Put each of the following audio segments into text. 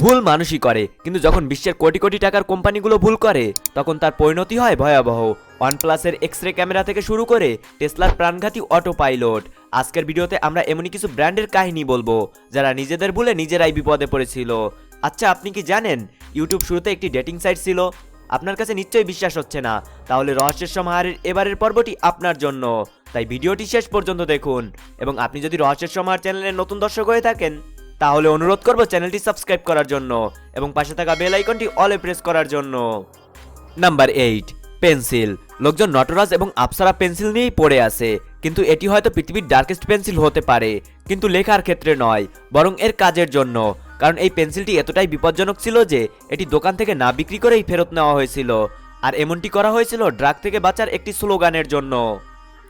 ভুল মানুষই করে, কিন্তু যখন বিশ্বের কোটি কোটি টাকার কোম্পানিগুলো ভুল করে তখন তার পরিণতি হয় ভয়াবহ। ওয়ানপ্লাসের এক্সরে ক্যামেরা থেকে শুরু করে টেসলার প্রাণঘাতী অটো পাইলট। আজকের ভিডিওতে আমরা এমনই কিছু ব্র্যান্ডের কাহিনী বলবো যারা নিজেদের ভুলে নিজেরাই বিপদে পড়েছিল। আচ্ছা, আপনি কি জানেন ইউটিউব শুরুতে একটি ডেটিং সাইট ছিল? আপনার কাছে নিশ্চয়ই বিশ্বাস হচ্ছে না, তাহলে রহস্যের সমাহারের এবারের পর্বটি আপনার জন্য। তাই ভিডিওটি শেষ পর্যন্ত দেখুন, এবং আপনি যদি রহস্যের সমাহার চ্যানেলের নতুন দর্শক হয়ে থাকেন তাহলে অনুরোধ করব চ্যানেলটি সাবস্ক্রাইব করার জন্য এবং পাশে থাকা বেল আইকনটি অলে প্রেস করার জন্য। Number 8, pencil. লোকজন নটরাজ এবং আপসারা পেন্সিল নিয়েই পড়ে আছে, কিন্তু এটি হয়তো পৃথিবীর ডার্কেস্ট পেন্সিল হতে পারে, কিন্তু লেখার ক্ষেত্রে নয়, বরং এর কাজের জন্য। কারণ এই পেন্সিলটি এতটাই বিপজ্জনক ছিল যে এটি দোকান থেকে না বিক্রি করেই ফেরত নেওয়া হয়েছিল, আর এমনটি করা হয়েছিল ড্রাগ থেকে বাঁচার একটি স্লোগানের জন্য।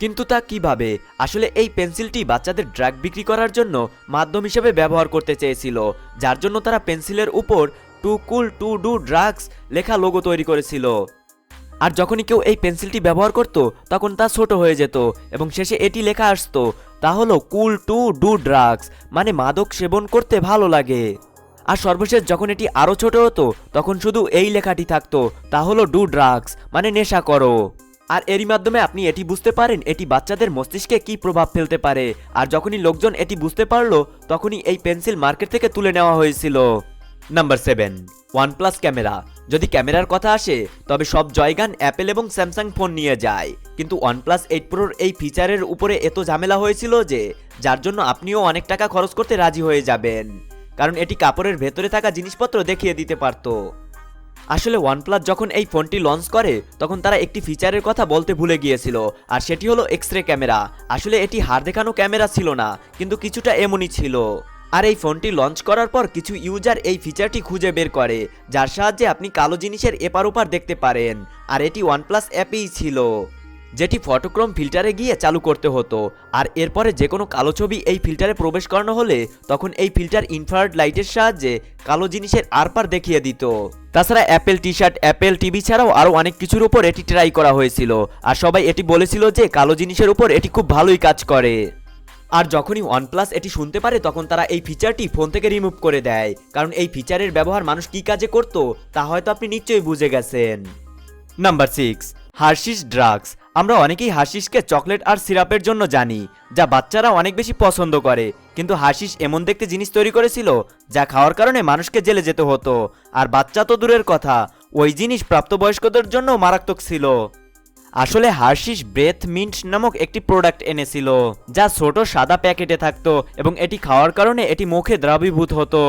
কিন্তু তা কিভাবে? আসলে এই পেন্সিলটি বাচ্চাদের ড্রাগ বিক্রি করার জন্য মাধ্যম হিসেবে ব্যবহার করতে চেয়েছিল, যার জন্য তারা পেন্সিলের উপর two cool to do drugs লেখা লোগো তৈরি করেছিল। আর যখনই কেউ এই পেন্সিলটি ব্যবহার করত তখন তা ছোট হয়ে যেত এবং শেষে এটি লেখা আসতো, তা হলো কুল টু ডু ড্রাগস, মানে মাদক সেবন করতে ভালো লাগে। আর সর্বশেষ যখন এটি আরও ছোট হতো তখন শুধু এই লেখাটি থাকতো, তা হলো ডু ড্রাগস, মানে নেশা করো। আর এরই মাধ্যমে আপনি এটি বুঝতে পারেন এটি বাচ্চাদের মস্তিষ্কে কী প্রভাব ফেলতে পারে। আর যখনই লোকজন এটি বুঝতে পারলো তখনই এই পেন্সিল মার্কেট থেকে তুলে নেওয়া হয়েছিল। Number 7, OnePlus camera. যদি ক্যামেরার কথা আসে তবে সব জয়গান অ্যাপেল এবং স্যামসাং ফোন নিয়ে যায়, কিন্তু ওয়ানপ্লাস 8 প্রোর এই ফিচারের উপরে এত ঝামেলা হয়েছিল যে যার জন্য আপনিও অনেক টাকা খরচ করতে রাজি হয়ে যাবেন, কারণ এটি কাপড়ের ভেতরে থাকা জিনিসপত্র দেখিয়ে দিতে পারত। আসলে ওয়ানপ্লাস যখন এই ফোনটি লঞ্চ করে তখন তারা একটি ফিচারের কথা বলতে ভুলে গিয়েছিল, আর সেটি হলো এক্সরে ক্যামেরা। আসলে এটি হাড় দেখানো ক্যামেরা ছিল না, কিন্তু কিছুটা এমনই ছিল। আর এই ফোনটি লঞ্চ করার পর কিছু ইউজার এই ফিচারটি খুঁজে বের করে, যার সাহায্যে আপনি কালো জিনিসের এপার ওপার দেখতে পারেন। আর এটি ওয়ানপ্লাস অ্যাপেই ছিল, যেটি ফটোক্রোম ফিল্টারে গিয়ে চালু করতে হতো। আর এরপরে যে কোনো কালো ছবি এই ফিল্টারে প্রবেশ করানো হলে তখন এই ফিল্টার ইনফ্রারেড লাইটের সাহায্যে কালো জিনিসের আরপার দেখিয়ে দিত। তাছাড়া Apple T shirt, Apple TV ছাড়াও আরও অনেক কিছুর উপর এটি ট্রাই করা হয়েছিল, আর সবাই এটি বলেছিল যে কালো জিনিসের উপর এটি খুব ভালোই কাজ করে। আর যখনই ওয়ানপ্লাস এটি শুনতে পারে তখন তারা এই ফিচারটি ফোন থেকে রিমুভ করে দেয়, কারণ এই ফিচারের ব্যবহার মানুষ কী কাজে করত তা হয়তো আপনি নিশ্চয়ই বুঝে গেছেন। Number 6, Hershey's drugs. আমরা অনেকেই হার্শিসকে চকলেট আর সিরাপের জন্য জানি, যা বাচ্চারা অনেক বেশি পছন্দ করে, কিন্তু হার্শিস এমন দেখতে জিনিস তৈরি করেছিল যা খাওয়ার কারণে মানুষকে জেলে যেতে হতো। আর বাচ্চা তো দূরের কথা, ওই জিনিস প্রাপ্তবয়স্কদের জন্য মারাত্মক ছিল। আসলে হার্শিস ব্রেথ মিন্ট নামক একটি প্রোডাক্ট এনেছিল, যা ছোট সাদা প্যাকেটে থাকতো এবং এটি খাওয়ার কারণে এটি মুখে দ্রবীভূত হতো।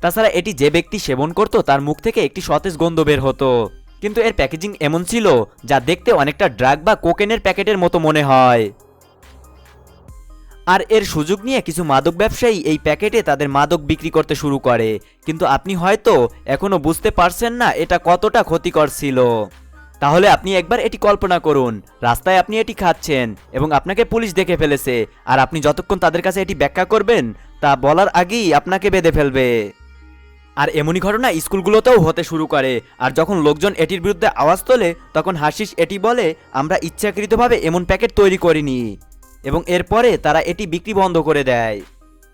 তাছাড়া এটি যে ব্যক্তি সেবন করত তার মুখ থেকে একটি সতেজ গন্ধ বের হতো, কিন্তু এর প্যাকেজিং এমন ছিল যা দেখতে অনেকটা ড্রাগ বা কোকেনের প্যাকেটের মতো মনে হয়। আর এর সুযোগ নিয়ে কিছু মাদক ব্যবসায়ী এই প্যাকেটে তাদের মাদক বিক্রি করতে শুরু করে, কিন্তু আপনি হয়তো এখনো বুঝতে পারছেন না এটা কতটা ক্ষতিকর ছিল। তাহলে আপনি একবার এটি কল্পনা করুন, রাস্তায় আপনি এটি খাচ্ছেন এবং আপনাকে পুলিশ দেখে ফেলেছে, আর আপনি যতক্ষণ তাদের কাছে এটি ব্যাখ্যা করবেন তা বলার আগেই আপনাকে বেঁধে ফেলবে। আর এমনই ঘটনা স্কুলগুলোতেও হতে শুরু করে, আর যখন লোকজন এটির বিরুদ্ধে আওয়াজ তোলে তখন হার্শিস এটি বলে, আমরা ইচ্ছাকৃতভাবে এমন প্যাকেট তৈরি করিনি, এবং এরপরে তারা এটি বিক্রি বন্ধ করে দেয়।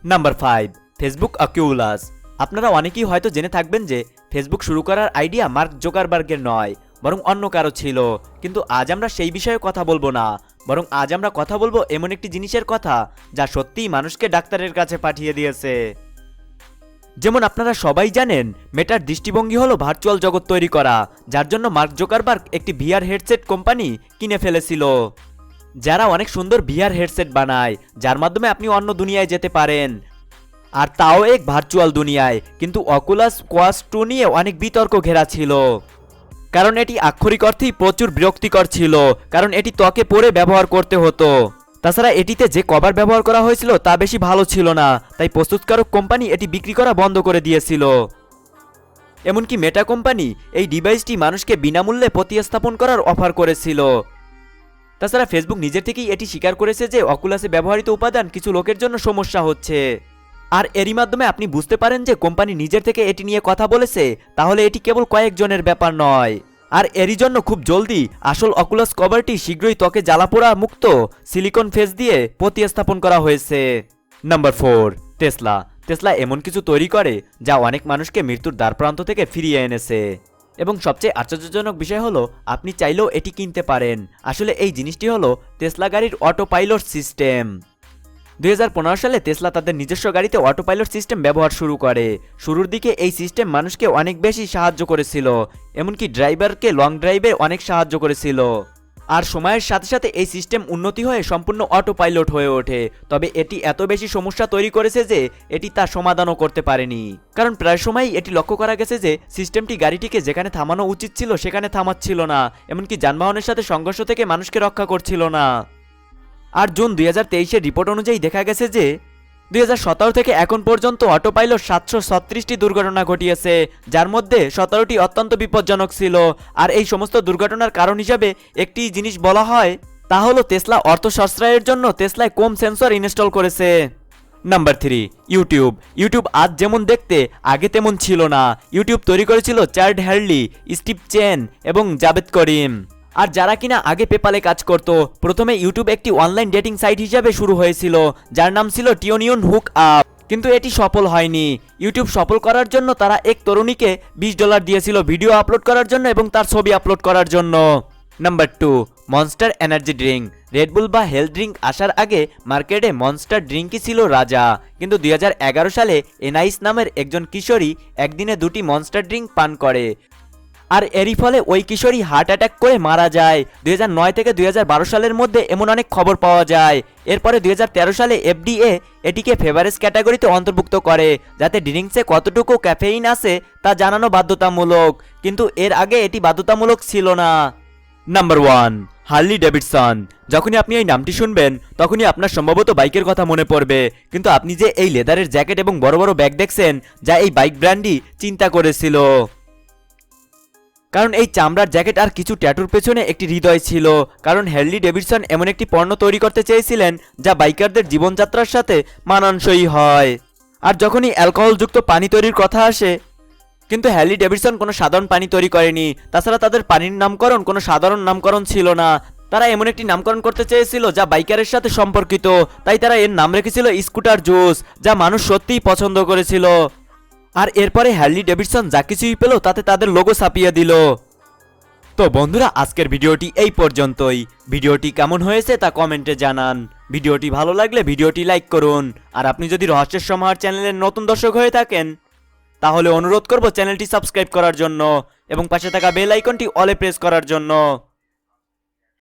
Number 5, Facebook Oculus. আপনারা অনেকেই হয়তো জেনে থাকবেন যে ফেসবুক শুরু করার আইডিয়া মার্ক জুকারবার্গের নয়, বরং অন্য কারো ছিল। কিন্তু আজ আমরা সেই বিষয়ে কথা বলবো না, বরং আজ আমরা কথা বলবো এমন একটি জিনিসের কথা যা সত্যিই মানুষকে ডাক্তারের কাছে পাঠিয়ে দিয়েছে। যেমন আপনারা সবাই জানেন, মেটার দৃষ্টিভঙ্গি হলো ভার্চুয়াল জগৎ তৈরি করা, যার জন্য মার্ক জুকারবার্গ একটি ভিআর হেডসেট কোম্পানি কিনে ফেলেছিল, যারা অনেক সুন্দর ভিআর হেডসেট বানায় যার মাধ্যমে আপনি অন্য দুনিয়ায় যেতে পারেন, আর তাও এক ভার্চুয়াল দুনিয়ায়। কিন্তু অকুলাস কোয়াস্ট 2 নিয়ে অনেক বিতর্ক ঘেরা ছিল, কারণ এটি আক্ষরিক অর্থেই প্রচুর বিরক্তিকর ছিল, কারণ এটি ত্বকে পরে ব্যবহার করতে হতো। তাছাড়া এটিতে যে কভার ব্যবহার করা হয়েছিল তা বেশি ভালো ছিল না, তাই প্রস্তুতকারক কোম্পানি এটি বিক্রি করা বন্ধ করে দিয়েছিল। এমনকি মেটা কোম্পানি এই ডিভাইসটি মানুষকে বিনামূল্যে প্রতিস্থাপন করার অফার করেছিল। তাছাড়া ফেসবুক নিজের থেকেই এটি স্বীকার করেছে যে অকুলাসে ব্যবহৃত উপাদান কিছু লোকের জন্য সমস্যা হচ্ছে, আর এরই মাধ্যমে আপনি বুঝতে পারেন যে কোম্পানি নিজের থেকে এটি নিয়ে কথা বলেছে, তাহলে এটি কেবল কয়েকজনের ব্যাপার নয়। আর এরই জন্য খুব জলদি আসল অকুলাস কভারটি শীঘ্রই ত্বকে জ্বালাপোড়া মুক্ত সিলিকন ফেস দিয়ে প্রতিস্থাপন করা হয়েছে। Number 4, Tesla. টেসলা এমন কিছু তৈরি করে যা অনেক মানুষকে মৃত্যুর দ্বারপ্রান্ত থেকে ফিরিয়ে এনেছে। এবং সবচেয়ে আশ্চর্যজনক বিষয় হলো আপনি চাইলেও এটি কিনতে পারেন। আসলে এই জিনিসটি হলো টেসলা গাড়ির অটো পাইলট সিস্টেম। 2015 সালে টেসলা তাদের নিজস্ব গাড়িতে অটো পাইলট সিস্টেম ব্যবহার শুরু করে। শুরুর দিকে এই সিস্টেম মানুষকে অনেক বেশি সাহায্য করেছিল, এমনকি ড্রাইভারকে লং ড্রাইভে অনেক সাহায্য করেছিল। আর সময়ের সাথে সাথে এই সিস্টেম উন্নতি হয়ে সম্পূর্ণ অটো পাইলট হয়ে ওঠে। তবে এটি এত বেশি সমস্যা তৈরি করেছে যে এটি তার সমাধানও করতে পারেনি। কারণ প্রায় সময়ই এটি লক্ষ্য করা গেছে যে সিস্টেমটি গাড়িটিকে যেখানে থামানো উচিত ছিল সেখানে থামাচ্ছিল না, এমনকি যানবাহনের সাথে সংঘর্ষ থেকে মানুষকে রক্ষা করছিল না। আর জুন 2023-এর রিপোর্ট অনুযায়ী দেখা গেছে যে 2017 থেকে এখন পর্যন্ত অটো পাইলট 736টি দুর্ঘটনা ঘটিয়েছে, যার মধ্যে 17টি অত্যন্ত বিপজ্জনক ছিল। আর এই সমস্ত দুর্ঘটনার কারণ হিসাবে একটি জিনিস বলা হয়, তা হলো টেসলা অর্থ সাশ্রয়ের জন্য টেসলায় কম সেন্সর ইনস্টল করেছে। নাম্বার 3, ইউটিউব আজ যেমন দেখতে আগে তেমন ছিল না। ইউটিউব তৈরি করেছিল চার্ড হ্যাডলি, স্টিভ চেন এবং জাভেদ করিম। আর যারা কিনা আগে পেপালে কাজ করত। প্রথমে ইউটিউব একটি অনলাইন ডেটিং সাইট হিসাবে শুরু হয়েছিল, যার নাম ছিল টিওনিয়ন হুক আপ, কিন্তু এটি সফল হয়নি। ইউটিউব সফল করার জন্য তারা এক তরুণীকে $20 দিয়েছিল ভিডিও আপলোড করার জন্য এবং তার ছবি আপলোড করার জন্য। Number 2, monster energy drink. Red Bull বা হেলথ ড্রিঙ্ক আসার আগে মার্কেটে মনস্টার ড্রিঙ্কই ছিল রাজা, কিন্তু 2011 সালে এনাইস নামের একজন কিশোরী একদিনে 2টি মনস্টার ড্রিঙ্ক পান করে। আর এরই ফলে ওই কিশোরী হার্ট অ্যাটাক করে মারা যায়। 2009 থেকে 2012 সালের মধ্যে এমন অনেক খবর পাওয়া যায়। এরপরে 2013 সালে FDA এটিকে ফেভারেজ ক্যাটাগরিতে অন্তর্ভুক্ত করে, যাতে ড্রিঙ্কসে কতটুকু ক্যাফেইন আছে তা জানানো বাধ্যতামূলক, কিন্তু এর আগে এটি বাধ্যতামূলক ছিল না। Number 1, Harley Davidson. যখনই আপনি এই নামটি শুনবেন তখনই আপনার সম্ভবত বাইকের কথা মনে পড়বে, কিন্তু আপনি যে এই লেদারের জ্যাকেট এবং বড় বড় ব্যাগ দেখছেন, যা এই বাইক ব্র্যান্ডই চিন্তা করেছিল। কারণ এই চামড়ার জ্যাকেট আর কিছু ট্যাটুর পেছনে একটি হৃদয় ছিল। কারণ হ্যারলি ডেভিডসন এমন একটি পণ্য তৈরি করতে চেয়েছিলেন যা বাইকারদের জীবনযাত্রার সাথে মানানসই হয়। আর যখনই অ্যালকোহলযুক্ত পানি তৈরির কথা আসে, কিন্তু হ্যারলি ডেভিডসন কোনো সাধারণ পানি তৈরি করেনি। তাছাড়া তাদের পানির নামকরণ কোনো সাধারণ নামকরণ ছিল না, তারা এমন একটি নামকরণ করতে চেয়েছিল যা বাইকারের সাথে সম্পর্কিত। তাই তারা এর নাম রেখেছিল স্কুটার জুস, যা মানুষ সত্যিই পছন্দ করেছিল। আর এরপরে হ্যারলি ডেভিডসন যা কিছুই পেল তাতে তাদের লোগো ছাপিয়ে দিল। তো বন্ধুরা, আজকের ভিডিওটি এই পর্যন্তই। ভিডিওটি কেমন হয়েছে তা কমেন্টে জানান। ভিডিওটি ভালো লাগলে ভিডিওটি লাইক করুন। আর আপনি যদি রহস্যের সমাহার চ্যানেলের নতুন দর্শক হয়ে থাকেন তাহলে অনুরোধ করব চ্যানেলটি সাবস্ক্রাইব করার জন্য এবং পাশে থাকা বেল আইকনটি অলে প্রেস করার জন্য।